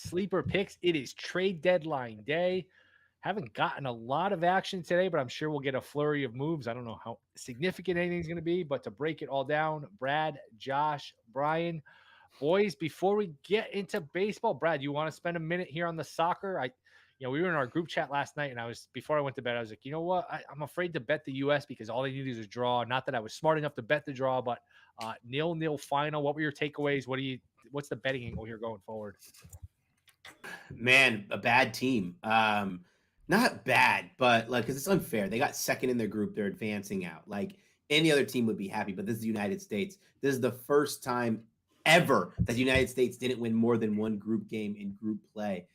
sleeper picks. It is trade deadline day. Haven't gotten a lot of action today, but I'm sure we'll get a flurry of moves. I don't know how significant anything's going to be, but to break it all down, Brad, Josh, Brian, boys, before we get into baseball, Brad, you want to spend a minute here on the soccer? We were in our group chat last night, and before I went to bed, I was like, you know what? I'm afraid to bet the U.S. because all they need is a draw. Not that I was smart enough to bet the draw, but 0-0 final. What were your takeaways? What's the betting angle here going forward? Man, a bad team. Not bad, but like, because it's unfair. They got second in their group. They're advancing out. Like any other team would be happy, but this is the United States. This is the first time ever that the United States didn't win more than one group game in group play.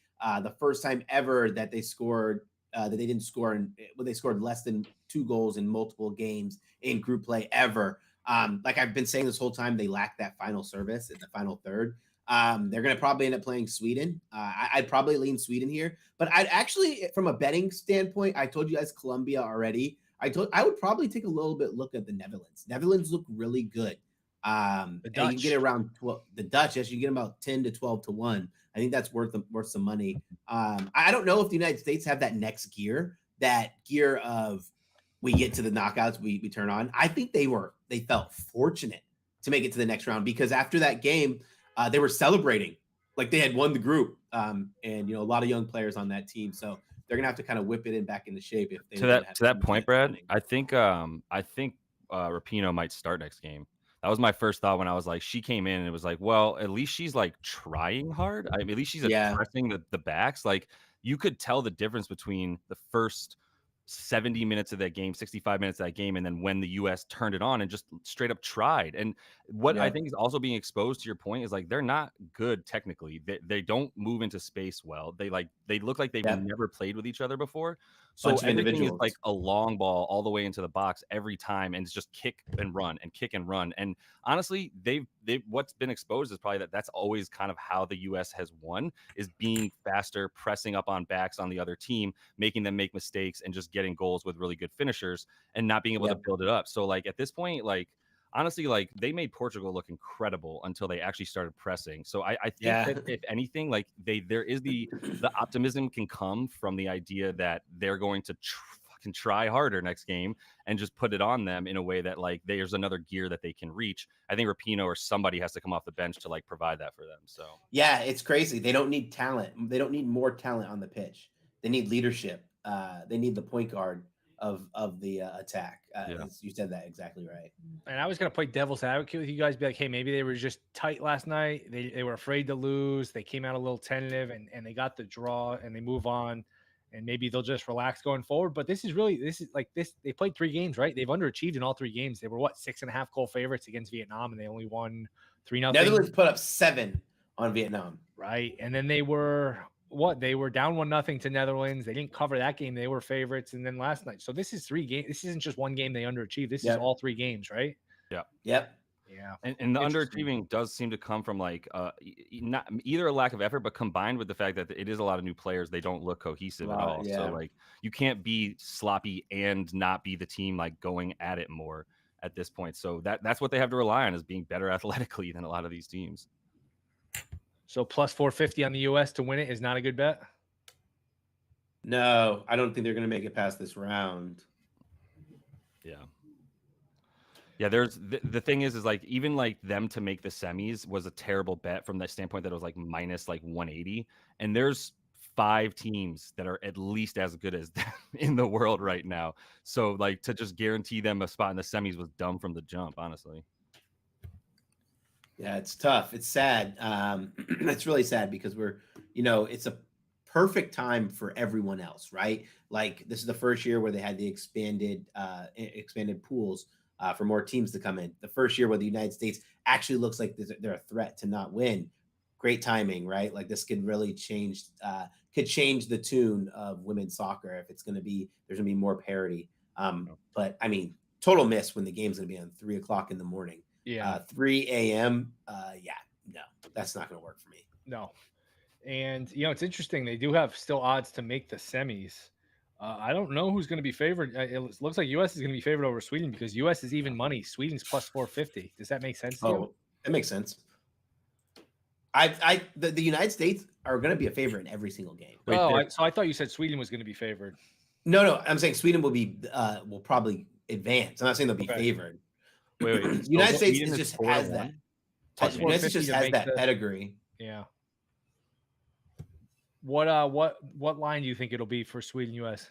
The first time ever that they scored, that they didn't score, they scored less than 2 goals in multiple games in group play ever. Like I've been saying this whole time, they lack that final service in the final third. They're going to probably end up playing Sweden. I'd probably lean Sweden here, but I'd actually, from a betting standpoint, I told you guys Colombia already. I would probably take a little bit look at the Netherlands. Netherlands look really good. And you can get around 12. The Dutch, yes, you get about 10 to 12 to 1. I think that's worth some money. I don't know if the United States have that next gear, of we get to the knockouts, we turn on. I think they felt fortunate to make it to the next round because after that game, they were celebrating like they had won the group, and a lot of young players on that team. So they're gonna have to kind of whip it in back into shape. If they to that point, Brad, I think Rapinoe might start next game. That was my first thought when I was like, she came in and it was like, well, at least she's like trying hard. I mean, at least she's addressing the backs. Like you could tell the difference between the first 70 minutes of that game, 65 minutes of that game, and then when the U.S. turned it on and just straight up tried. And what I think is also being exposed to your point is like they're not good technically. They don't move into space well. They look like they've never played with each other before. So everything is like a long ball all the way into the box every time, and it's just kick and run and kick and run. And honestly, they've what's been exposed is probably that's always kind of how the U.S. has won, is being faster, pressing up on backs on the other team, making them make mistakes, and just getting goals with really good finishers and not being able to build it up. So like at this point, like honestly, like they made Portugal look incredible until they actually started pressing. So I think that if anything, like there is the optimism can come from the idea that they're going to fucking try harder next game and just put it on them in a way that like there's another gear that they can reach. I think Rapinoe or somebody has to come off the bench to like provide that for them. So yeah, it's crazy. They don't need talent. They don't need more talent on the pitch. They need leadership. They need the point guard of the attack. You said that exactly right. And I was going to play devil's advocate with you guys, be like, hey, maybe they were just tight last night. They were afraid to lose. They came out a little tentative and they got the draw and they move on, and maybe they'll just relax going forward. But this is like this. They played 3 games, right? They've underachieved in all 3 games. They were 6.5 goal favorites against Vietnam, and they only won 3-0. Netherlands put up 7 on Vietnam. Right. And then they were they were down 1-0 to Netherlands. They didn't cover that game. They were favorites. And then last night. So this is 3 games. This isn't just one game they underachieved. This is all 3 games, right? Yeah. Yep. Yeah. And the underachieving does seem to come from like not either a lack of effort, but combined with the fact that it is a lot of new players. They don't look cohesive at all. So like you can't be sloppy and not be the team like going at it more at this point. So that's what they have to rely on, is being better athletically than a lot of these teams. So plus 450 on the U.S. to win it is not a good bet? No, I don't think they're going to make it past this round. Yeah. Yeah, there's the thing is like even like them to make the semis was a terrible bet from that standpoint that it was like minus like 180. And there's 5 teams that are at least as good as them in the world right now. So like to just guarantee them a spot in the semis was dumb from the jump, honestly. Yeah, it's tough. It's sad. It's really sad because it's a perfect time for everyone else, right? Like this is the first year where they had the expanded pools for more teams to come in. The first year where the United States actually looks like they're a threat to not win. Great timing, right? Like this could really change the tune of women's soccer if there's going to be more parity. But I mean, total miss when the game's going to be on 3:00 in the morning. 3 a.m. No, that's not going to work for me. No. And, it's interesting. They do have still odds to make the semis. I don't know who's going to be favored. It looks like U.S. is going to be favored over Sweden because U.S. is even money. Sweden's plus 450. Does that make sense to you? That makes sense. The United States are going to be a favorite in every single game. Wait, so I thought you said Sweden was going to be favored. No, I'm saying Sweden will probably advance. I'm not saying they'll be favored. Wait. United States Sweden just 4-1? has that. Plus United States 450 just to has make that the pedigree. Yeah. What line do you think it'll be for Sweden US?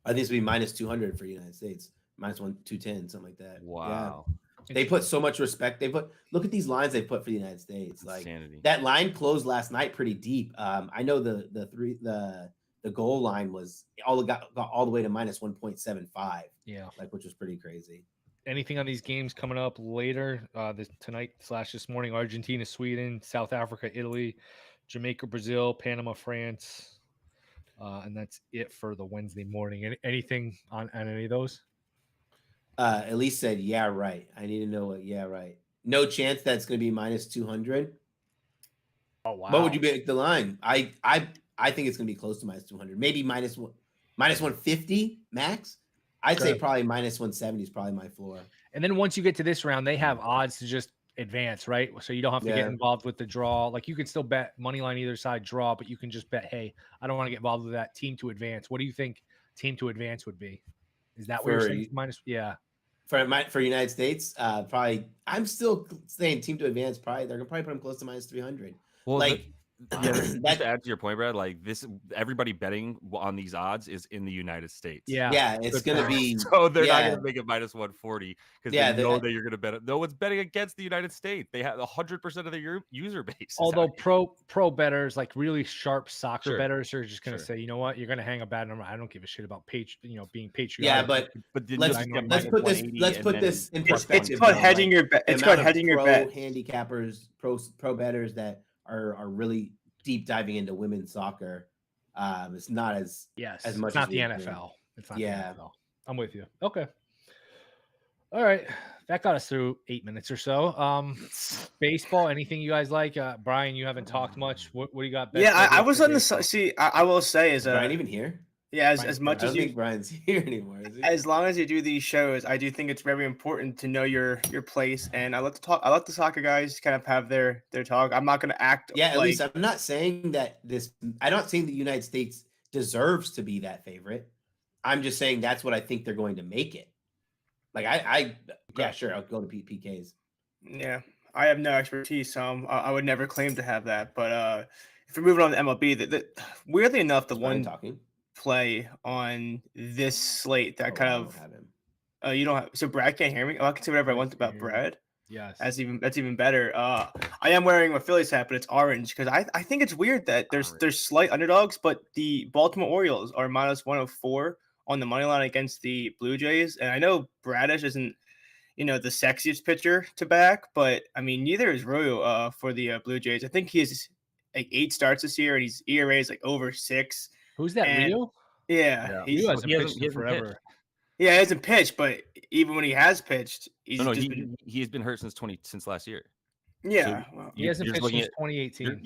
I think it's going to be minus 200 for United States. Minus 210, something like that. Wow. Yeah. They put so much respect. Look at these lines they put for the United States. Like Insanity. That line closed last night pretty deep. I know the goal line was got all the way to minus 1.75. Yeah. Like, which was pretty crazy. Anything on these games coming up later tonight / this morning? Argentina, Sweden, South Africa, Italy, Jamaica, Brazil, Panama, France, and that's it for the Wednesday morning. Anything on any of those? Elise said, "Yeah, right." I need to know what. Yeah, right. No chance that's going to be minus 200. Oh wow! What would you make the line? I think it's going to be close to minus 200. Maybe minus 150 max. I'd say probably minus 170 is probably my floor. And then once you get to this round, they have odds to just advance, right? So you don't have to get involved with the draw. Like you can still bet money line either side draw, but you can just bet, hey, I don't want to get involved with that team to advance. What do you think team to advance would be? Is that where you're saying minus? Yeah. For United States, probably. I'm still saying team to advance. Probably they're gonna probably put them close to minus 300. Well, just to add to your point, Brad, like everybody betting on these odds is in the United States. Yeah, it's going to be. So they're not going to make it minus 140 because they know that you're going to bet it. No one's betting against the United States. They have 100% of their user base. Although pro bettors, like really sharp soccer bettors, are just going to say, you know what, you're going to hang a bad number. I don't give a shit about being patriotic. Yeah, but let's put this in perspective. It's called hedging your bet. It's called hedging your bet. Handicappers, pro bettors that are really deep diving into women's soccer. It's not as much. It's not the NFL. It's not the NFL. I'm with you. Okay. All right. That got us through 8 minutes or so. Baseball, anything you guys like? Brian, you haven't talked much. What do you got? I was on the see. I will say is Brian even here? Yeah, as much as I don't think Brian's here anymore. Is he? As long as you do these shows, I do think it's very important to know your place. And I let the soccer guys kind of have their talk. I'm not going to act. Yeah, at least I'm not saying that I'm not saying the United States deserves to be that favorite. I'm just saying that's what I think they're going to make it. Like yeah, sure, I'll go to PKs. Yeah, I have no expertise, so I would never claim to have that. But if we're moving on to MLB, weirdly enough, the one play on this slate that you don't have. So Brad can't hear me. I can say whatever I want about Brad. Yes, that's even better. I am wearing a Phillies hat, but it's orange because I think it's weird that there's slight underdogs, but the Baltimore Orioles are minus 104 on the money line against the Blue Jays, and I know Bradish isn't the sexiest pitcher to back, but I mean neither is Royo for the Blue Jays. I think he has like 8 starts this year, and his ERA is like over 6. Who's that? Rio? Yeah, he hasn't pitched in forever. Pitched. Yeah, he hasn't pitched, but even when he has pitched, he has been hurt since last year. Yeah, so he hasn't pitched since 2018.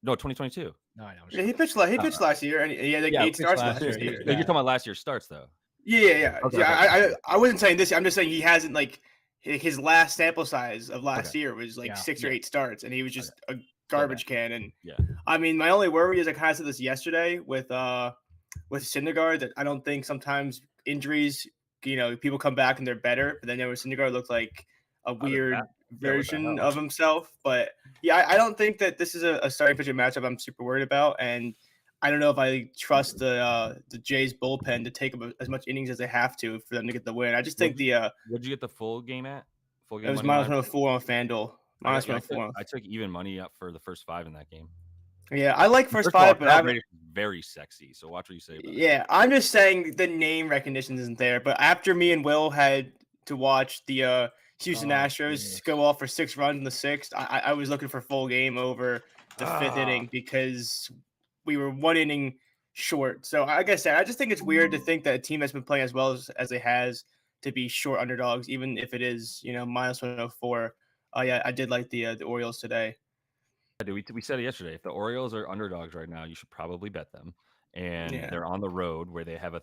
No, 2022. No, I know. Yeah, he pitched last year, and he had like 8 starts last year. You're talking about last year's starts, though. Yeah. Okay, I wasn't saying this. I'm just saying he hasn't like his last sample size of last year was like 6 or 8 starts, and he was just a garbage can. And I mean, my only worry is I kind of said this yesterday with Syndergaard that I don't think sometimes injuries, people come back and they're better, but then Syndergaard looked like a weird version of himself. But yeah, I don't think that this is a starting pitching matchup I'm super worried about, and I don't know if I trust the Jays bullpen to take as much innings as they have to for them to get the win. I just think What'd you get the full game at? It was minus 104 on FanDuel. Minus 104. I took even money up for the first 5 in that game. Yeah, I like first 5, but I'm very sexy. So watch what you say about it. Yeah, I'm just saying the name recognition isn't there. But after me and Will had to watch the Houston Astros go off for 6 runs in the 6th, I was looking for full game over the 5th inning because we were 1 inning short. So like I said, I just think it's weird to think that a team that's been playing as well as it has to be short underdogs, even if it is minus 104. Yeah, I did like the Orioles today. We said it yesterday. If the Orioles are underdogs right now, you should probably bet them. And they're on the road where they have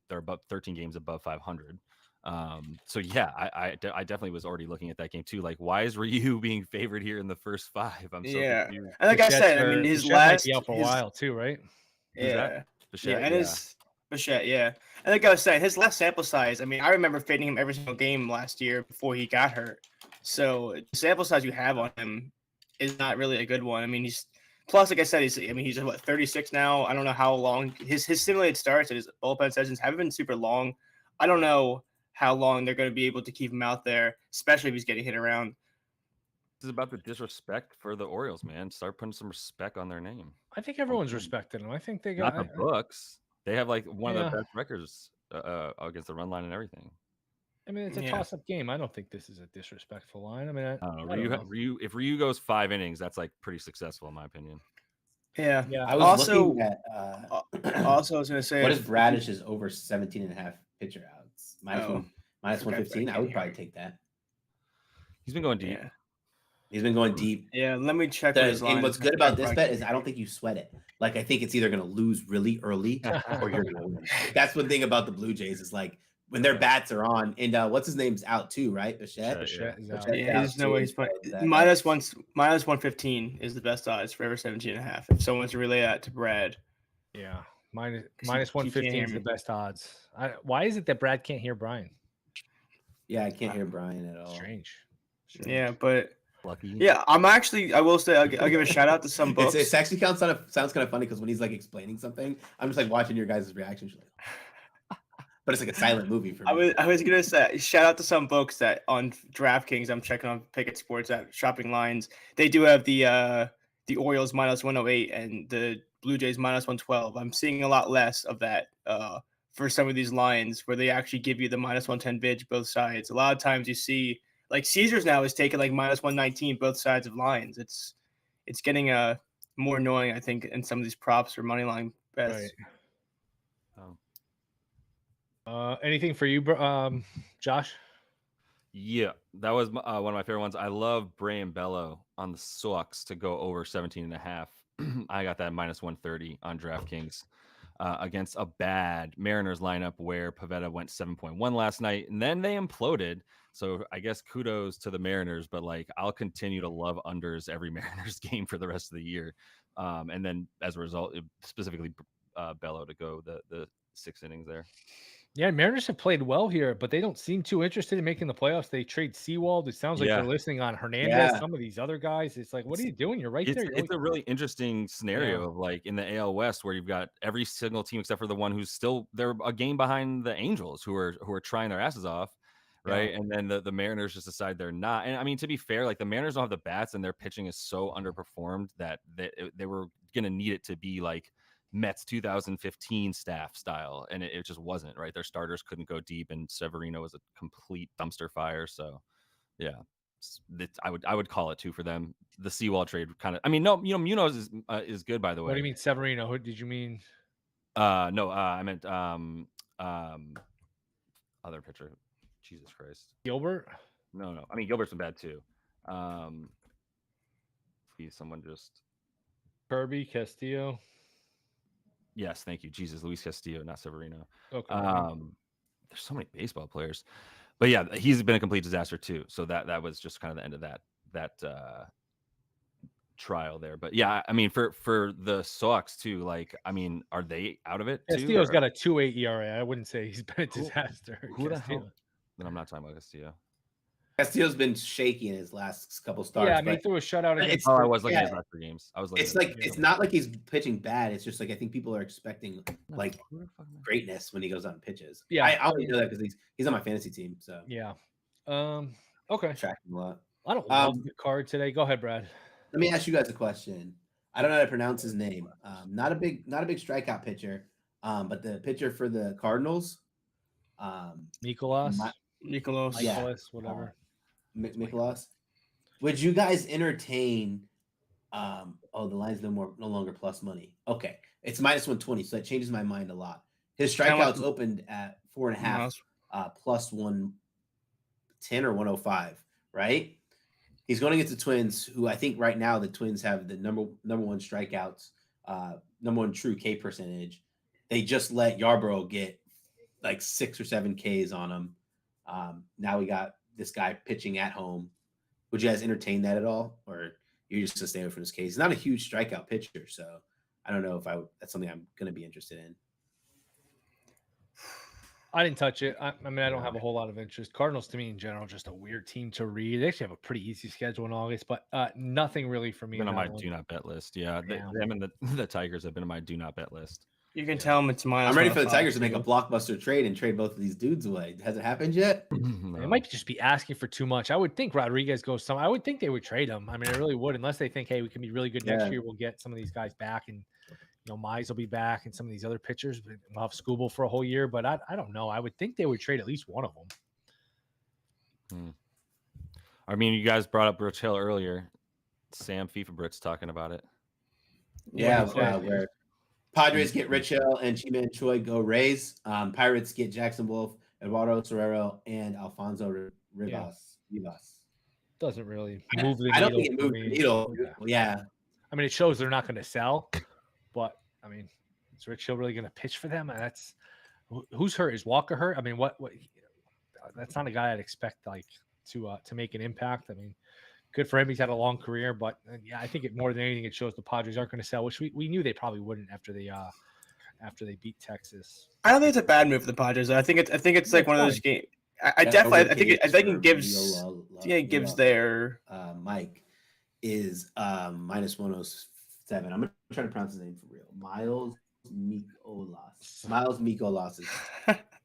they're above 13 games above 500. So yeah, I definitely was already looking at that game too. Like, why is Ryu being favored here in the first 5? I'm so confused. And like I said, I mean, his last might be out for a while too, right? Yeah, Bichette? And his Bichette, yeah. And like I was saying, his last sample size. I mean, I remember fading him every single game last year before he got hurt. So the sample size you have on him is not really a good one. I mean, he's plus, like I said, he's 36 now. I don't know how long his simulated starts and his bullpen sessions haven't been super long. I don't know how long they're going to be able to keep him out there, especially if he's getting hit around. This is about the disrespect for the Orioles, man. Start putting some respect on their name. I think everyone's respecting them. I think they got not the books. They have like one of the best records against the run line and everything. I mean, it's a toss-up game. I don't think this is a disrespectful line. I mean, Ryu, if Ryu goes 5 innings, that's like pretty successful in my opinion. Yeah. I was looking at also I was gonna say, what is Bradish's over 17.5 pitcher outs? Minus 115. I would probably take that. He's been going deep. Yeah. He's been going deep. Yeah, let me check. And what's good about this bet is I don't think you sweat it. Like, I think it's either going to lose really early or you're going to win. That's one thing about the Blue Jays is like when their bats are on, and what's his name's out too, right? Bichette is out. There's no way he's playing. Minus 115 is the best odds for every 17.5. If someone's to relay that to Brad. Yeah, minus 115 is the best odds. Why is it that Brad can't hear Brian? Yeah, I can't hear Brian at all. Strange. Yeah, but lucky. Yeah, I will say I'll give a shout out to some books. It actually sounds kind of funny because when he's like explaining something, I'm just like watching your guys' reactions. But it's like a silent movie for me. I was gonna say shout out to some books that on DraftKings I'm checking on Pickett Sports at Shopping Lines. They do have the Orioles minus 108 and the Blue Jays minus 112. I'm seeing a lot less of that for some of these lines where they actually give you the minus 110 bid both sides. A lot of times you see like Caesars now is taking like minus 119 both sides of lines. It's getting more annoying, I think, in some of these props or money line bets. Right. Anything for you, Josh? Yeah, that was one of my favorite ones. I love Bray and Bello on the Sox to go over 17.5. I got that minus 130 on DraftKings against a bad Mariners lineup where Pivetta went 7.1 last night, and then they imploded. So I guess kudos to the Mariners, but like I'll continue to love unders every Mariners game for the rest of the year. And then as a result, specifically Bello to go the 6 innings there. Yeah, Mariners have played well here, but they don't seem too interested in making the playoffs. They trade Seawald. It sounds like they're listening on Hernandez. Some of these other guys. It's like, what are you doing? You're right there. It's a really interesting scenario of like in the AL West where you've got every single team except for the one who's still they're a game behind the Angels who are trying their asses off. Right. And then the Mariners just decide they're not. And I mean, to be fair, like the Mariners don't have the bats and their pitching is so underperformed that they were going to need it to be like Mets 2015 staff style. And it just wasn't, right. Their starters couldn't go deep and Severino was a complete dumpster fire. So, yeah, I would call it too for them. The Seawald trade kind of, I mean, no, Munoz is good, by the way. What do you mean Severino? Who did you mean? No, I meant other pitcher. Jesus Christ. Gilbert? No. I mean, Gilbert's been bad too. Someone just Kirby Castillo. Yes, thank you. Jesus, Luis Castillo, not Severino. Okay. There's so many baseball players. But yeah, he's been a complete disaster too. So that was just kind of the end of that trial there. But yeah, I mean for the Sox too, like I mean, are they out of it too? Castillo's got a 2.8 ERA. I wouldn't say he's been a disaster. Who the hell? Then I'm not talking about Castillo. Castillo's been shaky in his last couple starts. Yeah, I mean, he threw a shutout against. I was looking at his last 3 games. I was looking. It's like it's not like he's pitching bad. It's just like I think people are expecting like greatness when he goes out and pitches. Yeah, I only know that because he's on my fantasy team. So yeah. Okay. Tracking a lot. I don't love the card today. Go ahead, Brad. Let me ask you guys a question. I don't know how to pronounce his name. Not a big strikeout pitcher. But the pitcher for the Cardinals. Nicolas, whatever. Nicolas. Would you guys entertain? The line's no longer plus money. Okay, it's minus 120, so that changes my mind a lot. His strikeouts opened at 4.5, plus 110 or 105, right? He's going against the Twins, who I think right now the Twins have the number one strikeouts, number one true K percentage. They just let Yarbrough get like 6 or 7 Ks on him. Now we got this guy pitching at home. Would you guys entertain that at all, or you're just gonna stay away from this case? He's not a huge strikeout pitcher, so I don't know if that's something I'm gonna be interested in. I didn't touch it. I mean, I don't have a whole lot of interest. Cardinals, to me, in general, just a weird team to read. They actually have a pretty easy schedule in August, but nothing really for me. Been on my do not bet list. Yeah, them and the Tigers have been on my do not bet list. You can tell them it's mine. I'm ready for the Tigers to make a blockbuster trade and trade both of these dudes away. Has it happened yet? No. They might just be asking for too much. I would think Rodriguez goes I would think they would trade him. I mean, I really would, unless they think, hey, we can be really good next year. We'll get some of these guys back, and Mize will be back, and some of these other pitchers. We'll have Skubal for a whole year, but I don't know. I would think they would trade at least one of them. I mean, you guys brought up WillHill earlier. Sam FIFABrit's talking about it. Yeah, where Padres get Rich Hill and Chi-Man Choi go Rays. Pirates get Jackson Wolf, Eduardo Serrero, and Alfonso Rivas. Doesn't really move the needle. I don't think it moved the needle. Yeah. I mean, it shows they're not going to sell, but I mean, is Rich Hill really going to pitch for them? That's who's hurt. Is Walker hurt? I mean, what? That's not a guy I'd expect to make an impact. I mean, good for him. He's had a long career, but yeah, I think more than anything, it shows the Padres aren't going to sell, which we knew they probably wouldn't after they beat Texas. I don't think it's a bad move for the Padres. I think it's like one of those games. I think it gives their Mike is minus 107. I'm gonna try to pronounce his name for real. Miles Mikolas is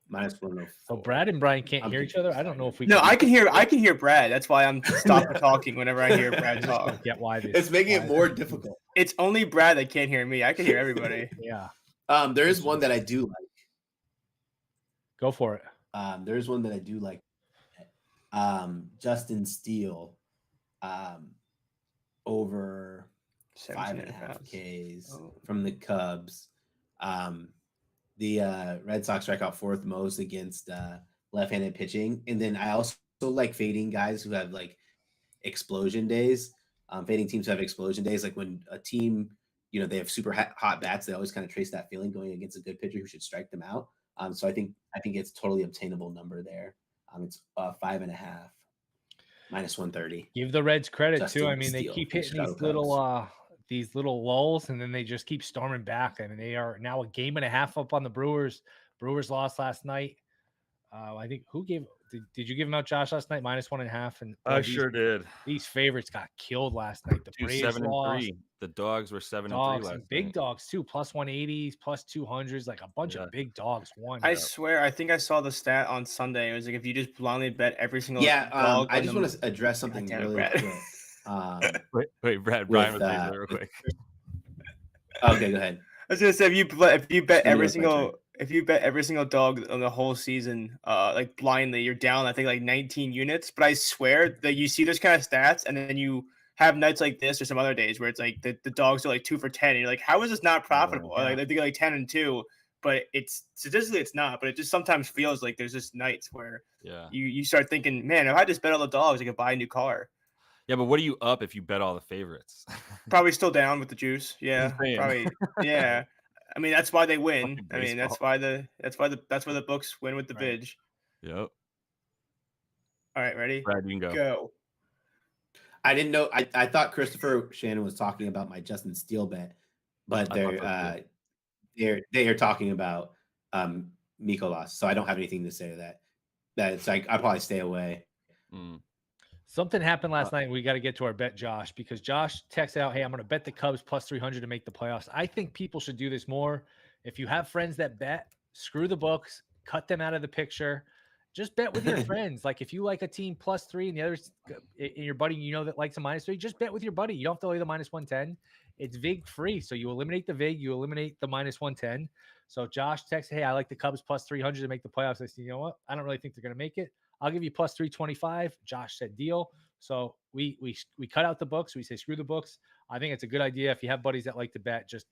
minus 104. So Brad and Brian can't hear each other. I don't know if we. No, I can hear Brad. That's why I'm stopping talking whenever I hear Brad talk. I get why it's making it more difficult. It's only Brad that can't hear me. I can hear everybody. Yeah. There is one that I do like. Go for it. There is one that I do like. Justin Steele, over 5.5 Ks from the Cubs. The Red Sox strike out fourth most against left-handed pitching, and then I also like fading guys who have like explosion days. Fading teams have explosion days, like when a team, they have super hot bats. They always kind of trace that feeling going against a good pitcher who should strike them out. So I think it's totally obtainable number there. It's 5.5, minus 130. Give the Reds credit too. I mean, they keep hitting these little lulls, and then they just keep storming back. I mean, they are now a game and a half up on the Brewers. Brewers lost last night. I think did you give them out, Josh, last night? Minus 1.5. And I sure did. These favorites got killed last night. The Braves 7-3. The dogs were 7-3 last night. Big dogs too, plus 180s, plus 200s, like a bunch of big dogs won. I swear, I think I saw the stat on Sunday. It was like if you just blindly bet every single dog. I just want to address something really quick. Wait, Brad, Brian was saying real quick. Okay, go ahead. I was gonna say if you bet every single dog on the whole season, like blindly, you're down I think like 19 units. But I swear that you see those kind of stats, and then you have nights like this or some other days where it's like the dogs are like 2 for 10, and you're like, how is this not profitable? Yeah. Like they get like 10-2, but it's statistically it's not. But it just sometimes feels like there's just nights where you start thinking, man, if I just bet all the dogs, I could buy a new car. Yeah, but what are you up if you bet all the favorites? Probably still down with the juice. Yeah, probably. Yeah, I mean that's why they win. I mean that's why the books win with the bid. Yep. All right, ready? Brad, you can go. I didn't know. I thought Christopher Shannon was talking about my Justin Steele bet, but they are talking about Mikolas. So I don't have anything to say to that. That's like I'll probably stay away. Something happened last night. We got to get to our bet, Josh, because Josh texted out, hey, I'm going to bet the Cubs plus 300 to make the playoffs. I think people should do this more. If you have friends that bet, screw the books, cut them out of the picture. Just bet with your friends. Like if you like a team plus 3 and the others and your buddy, that likes a minus 3, just bet with your buddy. You don't have to lay the minus 110. It's VIG free. So you eliminate the VIG, you eliminate the minus 110. So Josh texted, hey, I like the Cubs plus 300 to make the playoffs. I said, you know what? I don't really think they're going to make it. I'll give you plus 325. Josh said deal. So we cut out the books. We say screw the books. I think it's a good idea. If you have buddies that like to bet, just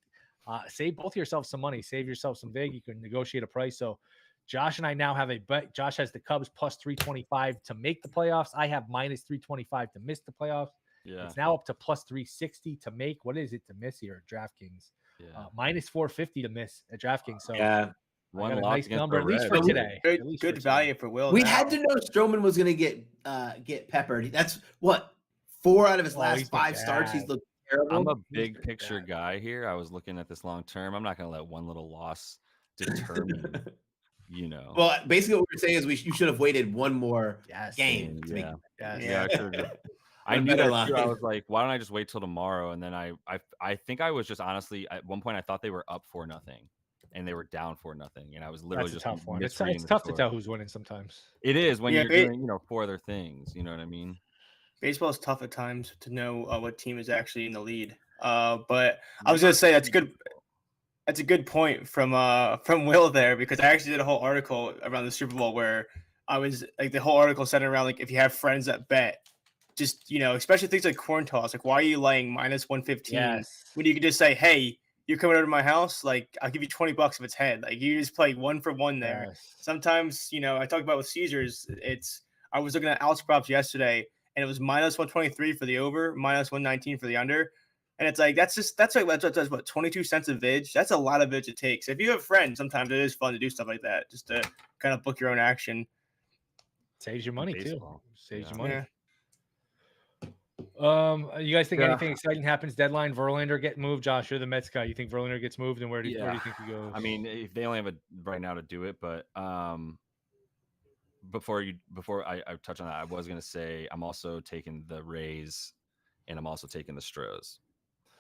save both of yourself some money. Save yourself some VIG. You can negotiate a price. So Josh and I now have a bet. Josh has the Cubs plus 325 to make the playoffs. I have minus 325 to miss the playoffs. Yeah. It's now up to plus 360 to make. What is it to miss here at DraftKings? Yeah. Minus 450 to miss at DraftKings. So yeah. One a loss nice against number, the at least Reds. for today. Good value for Will. We had to know Stroman was going to get peppered. That's what 4 out of his last 5 starts. He's looked terrible. I'm a big picture guy here. I was looking at this long term. I'm not going to let one little loss deter me. Well, basically what we're saying is you should have waited one more game. I should. I knew that too. I was like, why don't I just wait till tomorrow? And then I think I was just honestly at one point I thought they were up 4-0 and they were down 4-0, and I was literally just tough one. It's misreading the tough score. to tell who's winning sometimes. It is when you're doing 4 other things. You know what I mean? Baseball is tough at times to know what team is actually in the lead. But I was gonna say that's good. That's a good point from Will there, because I actually did a whole article around the Super Bowl where I was like, the whole article centered around like, if you have friends that bet, just especially things like coin toss, like why are you laying -115 when you could just say, hey, you're coming over to my house, like I'll give you $20 if it's head. Like you just play 1 for 1 there. Sometimes I talked about with Caesars, I was looking at outs props yesterday and it was -123 for the over, -119 for the under. And it's like that's what 22 cents a vid. That's a lot of vid it takes. If you have friends, sometimes it is fun to do stuff like that, just to kind of book your own action. Saves you money too. Saves you money. Yeah. You guys think anything exciting happens? Deadline, Verlander get moved. Josh, you're the Mets guy. You think Verlander gets moved, and where do you think he goes? I mean, if they only have right now to do it, but before I touch on that, I was gonna say I'm also taking the Rays, and I'm also taking the Stros.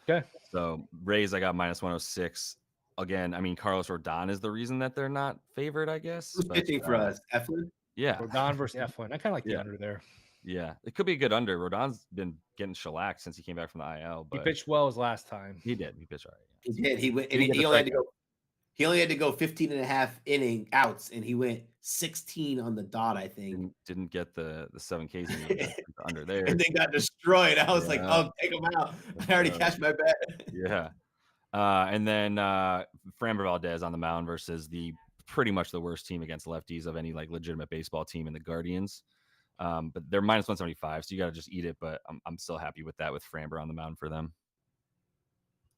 Okay. So Rays, I got -106. Again, I mean, Carlos Rodon is the reason that they're not favored, I guess. Who's pitching for us? Eflin? Yeah. Rodon versus Eflin. I kind of like the under there. Yeah. It could be a good under. Rodon's been getting shellacked since he came back from the IL. But he pitched well as last time. He did. He pitched all right. He did. He went. He only had to go 15 and a half inning outs, and he went 16 on the dot, I think. Didn't get the 7 Ks under there. And they got destroyed. I was like, oh, take them out. I already cashed my bet. Yeah. And then Framber Valdez on the mound versus pretty much the worst team against lefties of any like legitimate baseball team in the Guardians. But they're -175, so you got to just eat it. But I'm still happy with that with Framber on the mound for them.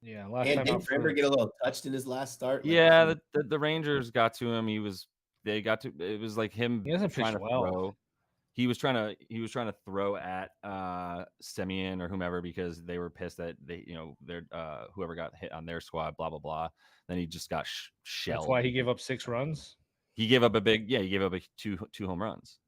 Yeah, didn't Framber get a little touched in his last start? Yeah, the Rangers got to him. It was like him trying to throw. He was trying to throw at Semien or whomever because they were pissed that whoever got hit on their squad, blah blah blah. Then he just got shelled. That's why he gave up 6 runs. He gave up he gave up two home runs.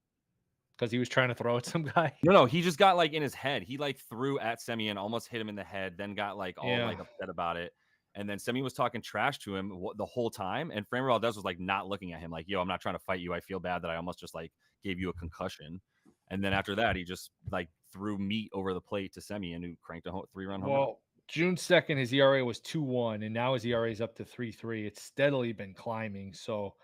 Because he was trying to throw at some guy. No, he just got like in his head. He like threw at Semien, almost hit him in the head, then got like all like upset about it. And then Semien was talking trash to him the whole time. And Framber Valdez was like not looking at him like, yo, I'm not trying to fight you. I feel bad that I almost just like gave you a concussion. And then after that, he just like threw meat over the plate to Semien, who cranked a 3-run home run. Well, June 2nd, his ERA was 2.1, and now his ERA is up to 3.3. It's steadily been climbing. So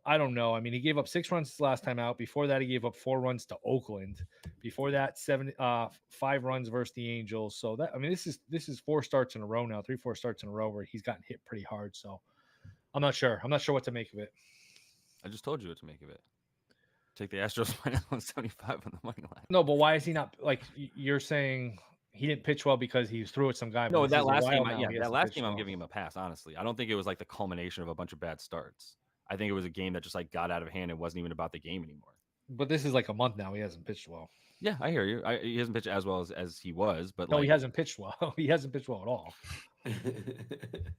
I don't know. I mean, he gave up 6 runs last time out. Before that, he gave up 4 runs to Oakland. Before that, 5 runs versus the Angels. So that, I mean, this is 4 starts in a row now, 3-4 starts in a row where he's gotten hit pretty hard. So I'm not sure. I'm not sure what to make of it. I just told you what to make of it. Take the Astros -175 on the money line. No, but why is he not like you're saying? He didn't pitch well because he threw at some guy. No, that last game, I'm giving him a pass. Honestly, I don't think it was like the culmination of a bunch of bad starts. I think it was a game that just like got out of hand. It wasn't even about the game anymore. But this is like a month now. He hasn't pitched well. Yeah, I hear you. He hasn't pitched as well as he was, but no, he hasn't pitched well. He hasn't pitched well at all.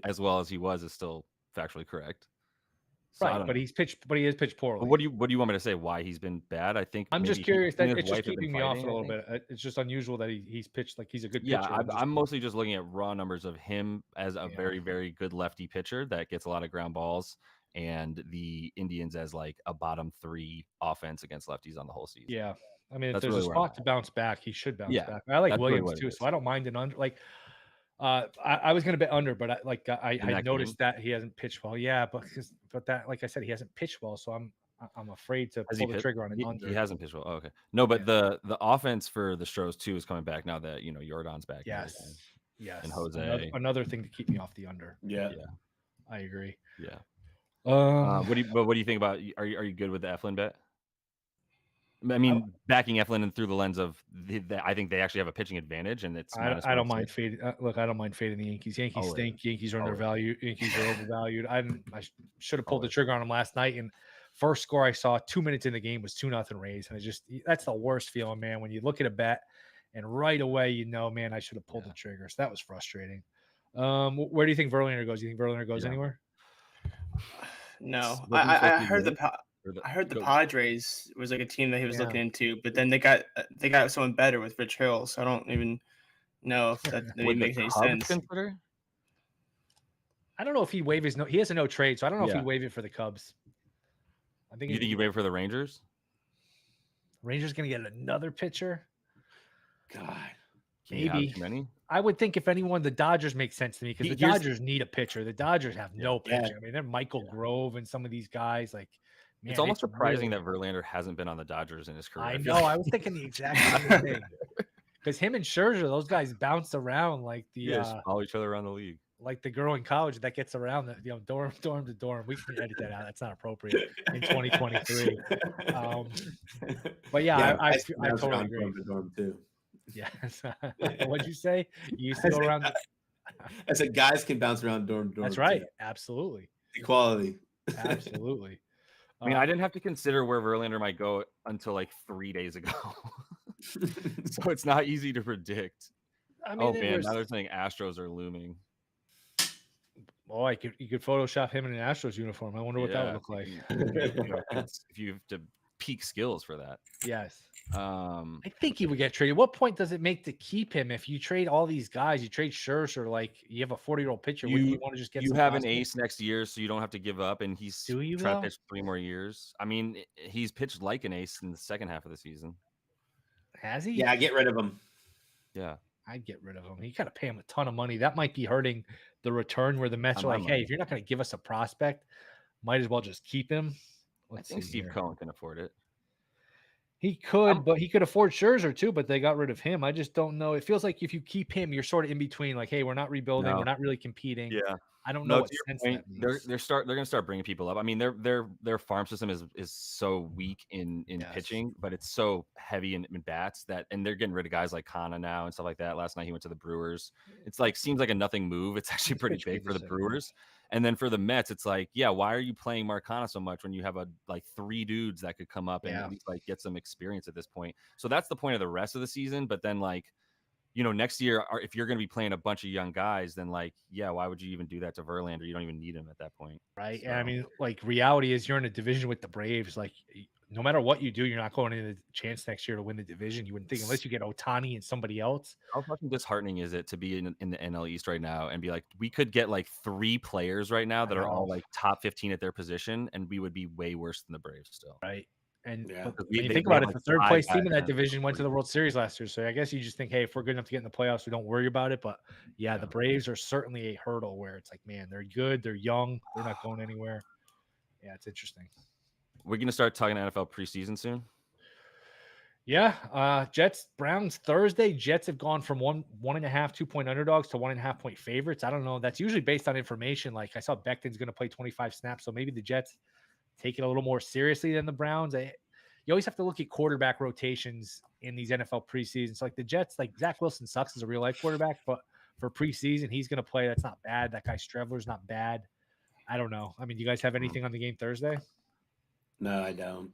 As well as he was is still factually correct. So right, but he has pitched poorly. What do you want me to say? Why he's been bad? I think I'm just curious that it's just keeping me off a little bit. It's just unusual that he's pitched like he's a good pitcher. Yeah, I'm mostly just looking at raw numbers of him as a very, very good lefty pitcher that gets a lot of ground balls, and the Indians as like a bottom 3 offense against lefties on the whole season. Yeah, I mean, if there's a spot to bounce back, he should bounce back. I like Williams too, so I don't mind an under. Like, I was going to bet under, but I noticed that he hasn't pitched well. Yeah, but that, like I said, he hasn't pitched well, so I'm afraid to pull the trigger on an under. He hasn't pitched well. Oh, okay, no, but the offense for the Stros too is coming back now that Jordan's back. Yes, and Jose. Another thing to keep me off the under. Yeah, I agree. Yeah. What do you think about? Are you good with the Eflin bet? I mean, backing Eflin in through the lens of I think they actually have a pitching advantage, and it's. I don't mind fading. Look, I don't mind fading the Yankees. Yankees stink. Yankees are undervalued. Yankees are overvalued. I should have pulled the trigger on them last night. And first score I saw 2 minutes in the game was 2-0 Rays, and that's the worst feeling, man. When you look at a bet and right away man, I should have pulled the trigger. So that was frustrating. Where do you think Verlander goes? Do you think Verlander goes anywhere? No, I heard the Padres was like a team that he was looking into, but then they got someone better with Rich Hill, so I don't even know if that makes any sense. Consider? I don't know if he waive his he has a no trade, so I don't know if he waive it for the Cubs. I think you think he waive for the Rangers? Rangers gonna get another pitcher. God, maybe. I would think if anyone, the Dodgers make sense to me because the Dodgers need a pitcher. The Dodgers have no pitcher. I mean, they're Michael Grove and some of these guys. Like, man, it's almost surprising that Verlander hasn't been on the Dodgers in his career. I know. I was thinking the exact same thing. Because him and Scherzer, those guys bounce around like follow each other around the league. Like the girl in college that gets around dorm to dorm. We can edit that out. That's not appropriate in 2023. But I totally agree. Dorm too. Yes. What'd you say? You used to go around. I said guys can bounce around dorm. That's right. Too. Absolutely. Equality. Absolutely. I mean, I didn't have to consider where Verlander might go until like 3 days ago. So it's not easy to predict. I mean, now they're saying Astros are looming. Oh, you could Photoshop him in an Astros uniform. I wonder what that would look like. If you have to peak skills for that. Yes. I think he would get traded. What point does it make to keep him if you trade all these guys? You trade Scherzer, like you have a 40-year-old pitcher. You want to just get. You have an ace next year, so you don't have to give up. And he's trying to pitch 3 more years. I mean, he's pitched like an ace in the second half of the season. Has he? Yeah, get rid of him. Yeah, I'd get rid of him. You got to pay him a ton of money. That might be hurting the return. Where the Mets are like, hey, if you're not going to give us a prospect, might as well just keep him. I think Steve Cohen can afford it. He could, but he could afford Scherzer too, but they got rid of him. I just don't know. It feels like if you keep him, you're sort of in between. Like, hey, we're not rebuilding. We're not really competing. Yeah. I don't know what sense that means. They're going to start bringing people up. I mean, their farm system is so weak in pitching, but it's so heavy in bats and they're getting rid of guys like Kana now and stuff like that. Last night he went to the Brewers. It's like seems like a nothing move. It's actually pretty big for the Brewers. And then for the Mets, it's like, why are you playing Marcana so much when you have 3 dudes that could come up and at least get some experience at this point? So that's the point of the rest of the season. But then next year, if you're going to be playing a bunch of young guys, then why would you even do that to Verlander? You don't even need him at that point. Right. So. I mean, reality is you're in a division with the Braves. Like, no matter what you do, you're not going into the chance next year to win the division. You wouldn't think unless you get Ohtani and somebody else. How fucking disheartening is it to be in the NL East right now and be like, we could get 3 players right now that are all top 15 at their position, and we would be way worse than the Braves still. Right. And when you think about it, the third place team in that division went to the World Series last year. So I guess you just think, hey, if we're good enough to get in the playoffs, we don't worry about it. But the Braves are certainly a hurdle where it's like, man, they're good, they're young, they're not going anywhere. Yeah, it's interesting. We're going to start talking NFL preseason soon. Yeah. Jets, Browns Thursday. Jets have gone from 1.5 2-point underdogs to 1.5 point favorites. I don't know. That's usually based on information. Like I saw Becton's going to play 25 snaps. So maybe the Jets take it a little more seriously than the Browns. You always have to look at quarterback rotations in these NFL preseasons. So like the Jets, like Zach Wilson sucks as a real life quarterback, but for preseason, he's going to play. That's not bad. That guy Strevler's not bad. I don't know. I mean, do you guys have anything on the game Thursday? No, I don't.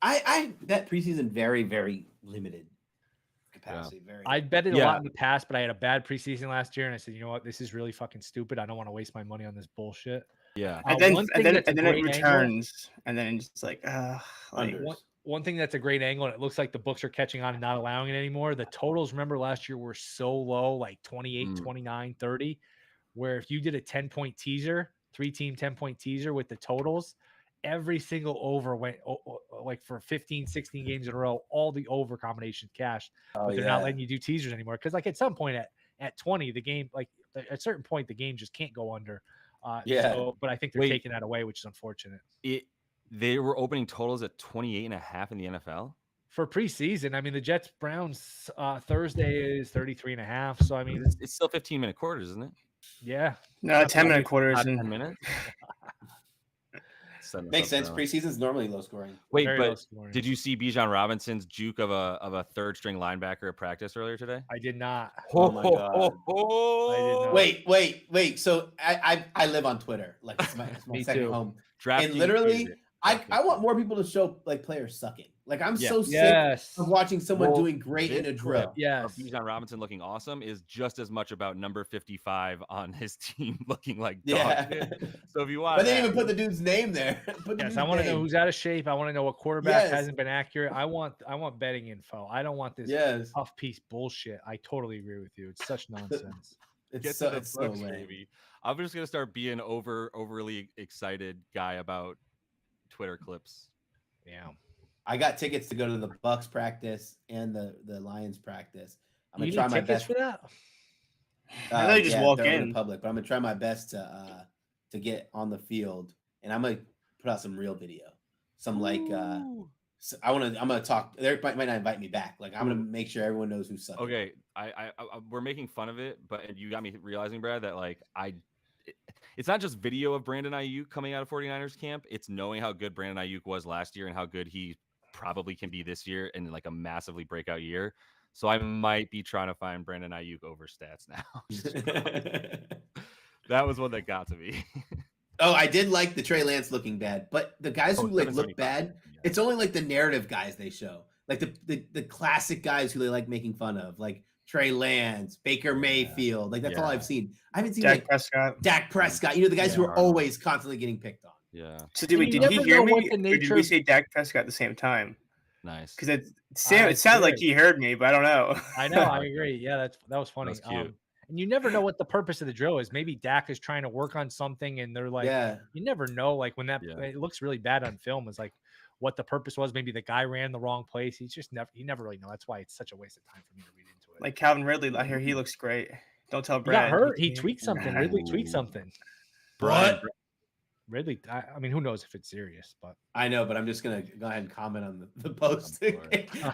I bet preseason very, very limited capacity. Very. I bet it a lot in the past, but I had a bad preseason last year, and I said, you know what, this is really fucking stupid. I don't want to waste my money on this bullshit. Yeah, and then it returns, and then it's like, one thing that's a great angle, and it looks like the books are catching on and not allowing it anymore. The totals, remember last year, were so low, like 28, 29, 30, where if you did a 10-point teaser, 3-team 10-point teaser with the totals, every single over went like for 15, 16 games in a row, all the over combinations cashed, but they're not letting you do teasers anymore. Cause like at some point at 20, the game, like at a certain point, the game just can't go under. But I think they're taking that away, which is unfortunate. They were opening totals at 28.5 in the NFL for preseason. I mean, the Jets Browns Thursday is 33.5. So I mean, it's still 15-minute quarters, isn't it? Yeah. No, 10-minute quarters. 10 minutes. Makes sense. Preseason's normally low scoring. Wait, but did you see Bijan Robinson's juke of a third string linebacker at practice earlier today? I did not. Oh my god! I did not. Wait. So I live on Twitter. Like it's my second home. And literally, I want more people to show like players sucking. Like I'm so sick of watching someone doing great in a drill. Yes, Bijan Robinson looking awesome is just as much about number 55 on his team looking like dog shit. So if you want, but they didn't even put the dude's name there. I want to know who's out of shape. I want to know what quarterback hasn't been accurate. I want betting info. I don't want this puff piece bullshit. I totally agree with you. It's such nonsense. It's so lame. I'm just gonna start being overly excited guy about Twitter clips. Yeah. I got tickets to go to the Bucks practice and the Lions practice. I'm gonna try my best for that. I know you just walk in public, but I'm gonna try my best to get on the field, and I'm gonna put out some real video. Some like I'm gonna talk. They might not invite me back. Like I'm gonna make sure everyone knows who's sucking. Okay, I we're making fun of it, but you got me realizing, Brad, that like it's not just video of Brandon Ayuk coming out of 49ers camp. It's knowing how good Brandon Ayuk was last year and how good he probably can be this year in like a massively breakout year. So I might be trying to find Brandon Ayuk over stats now. That was one that got to me. Oh, I did like the Trey Lance looking bad, but the guys who like look bad, it's only like the narrative guys they show, like the classic guys who they like making fun of, like Trey Lance, Baker Mayfield. Like that's all I've seen. I haven't seen Dak Prescott. You know, the guys who are always constantly getting picked on. Yeah. So did he hear me? Or did we say Dak Prescott at the same time? Nice. Because it sounded like he heard me, but I don't know. I know. I agree. Yeah, that was funny. That was cute. And you never know what the purpose of the drill is. Maybe Dak is trying to work on something, and they're like, you never know. Like when it looks really bad on film, is like what the purpose was. Maybe the guy ran the wrong place. You never really know. That's why it's such a waste of time for me to read into it. Like Calvin Ridley, I hear he looks great. Don't tell He Brad. got hurt. He tweaked something. Ridley tweaked something. What? Ridley, I mean, who knows if it's serious, but I know, but I'm just gonna go ahead and comment on the post.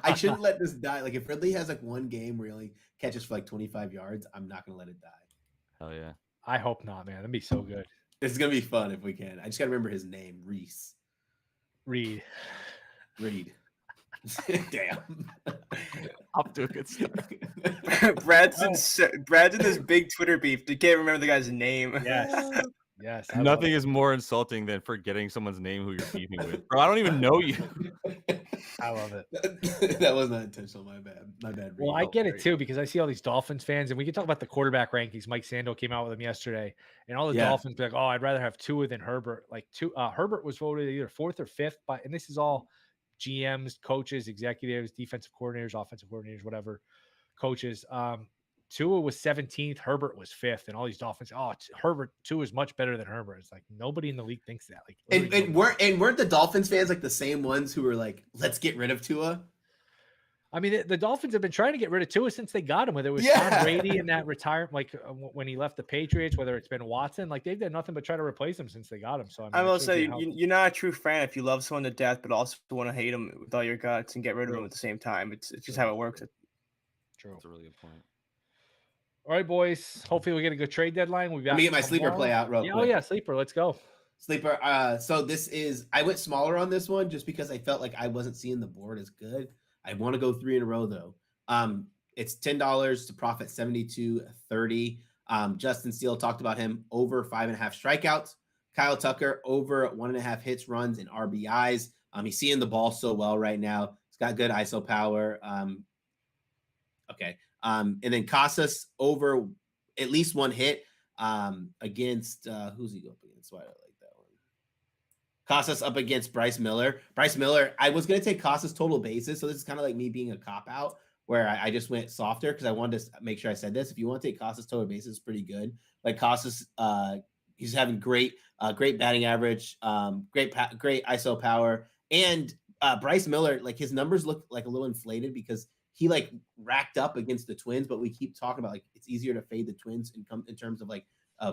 I shouldn't let this die. Like if Ridley has like one game where he only catches for like 25 yards, I'm not gonna let it die. Hell yeah. I hope not, man. That'd be so good. It's gonna be fun if we can. I just gotta remember his name, Reed. Damn. Up to a good start. Brad's in this big Twitter beef. You can't remember the guy's name. Yes. Nothing is more insulting than forgetting someone's name who you're beefing with. Bro, I don't even know you. I love it. That was not intentional. My bad. Well, I get it too because I see all these Dolphins fans, and we can talk about the quarterback rankings. Mike Sando came out with them yesterday, and all the Dolphins be like, "Oh, I'd rather have Tua than Herbert." Like Herbert was voted either 4th or 5th, and this is all GMs, coaches, executives, defensive coordinators, offensive coordinators, whatever, coaches. Tua was 17th, Herbert was 5th, and all these Dolphins. Tua is much better than Herbert. It's like nobody in the league thinks that. Like, weren't the Dolphins fans like the same ones who were like, "Let's get rid of Tua"? I mean, the Dolphins have been trying to get rid of Tua since they got him. Whether it was Tom Brady in that retirement, like when he left the Patriots, whether it's been Watson, like they've done nothing but try to replace him since they got him. So I will say you're not a true fan if you love someone to death, but also want to hate him with all your guts and get rid of him at the same time. It's just how it works. True. That's a really good point. All right, boys. Hopefully we get a good trade deadline. Let me get my sleeper play out real quick. Oh yeah, sleeper. Let's go. Sleeper. So this is, I went smaller on this one just because I felt like I wasn't seeing the board as good. I want to go 3 in a row though. It's $10 to profit 72.30. Justin Steele talked about him over 5.5 strikeouts. Kyle Tucker over 1.5 hits, runs, and RBIs. He's seeing the ball so well right now. He's got good ISO power. And then Casas over at least 1 hit against who's he up against? Why I like that one. Casas up against Bryce Miller. Bryce Miller, I was going to take Casas total bases, so this is kind of like me being a cop-out where I just went softer because I wanted to make sure I said this. If you want to take Casas total bases, it's pretty good. Like Casas, he's having great batting average, great ISO power. And Bryce Miller, like his numbers look like a little inflated because he like racked up against the Twins, but we keep talking about like it's easier to fade the Twins in terms of like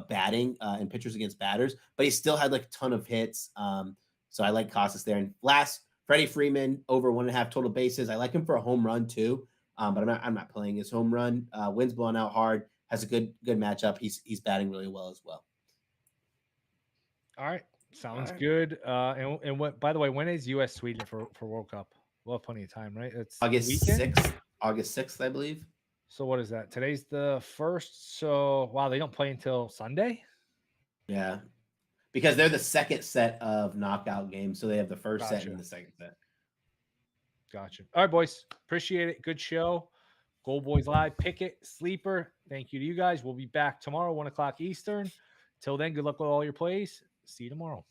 batting and pitchers against batters, but he still had like a ton of hits. So I like Casas there. And last, Freddie Freeman over 1.5 total bases. I like him for a home run too, but I'm not playing his home run. Wind's blowing out hard. Has a good matchup. He's batting really well as well. All right, Sounds good. And what? By the way, when is U.S. Sweden for World Cup? We'll have plenty of time, right? It's August 6th. August 6th, I believe. So what is that? Today's the 1st. So wow, they don't play until Sunday. Yeah, because they're the second set of knockout games, so they have the first set and the second set. Gotcha. All right, boys. Appreciate it. Good show. Goldboys Live, Pickett, Sleeper. Thank you to you guys. We'll be back tomorrow, 1 o'clock Eastern. Till then, good luck with all your plays. See you tomorrow.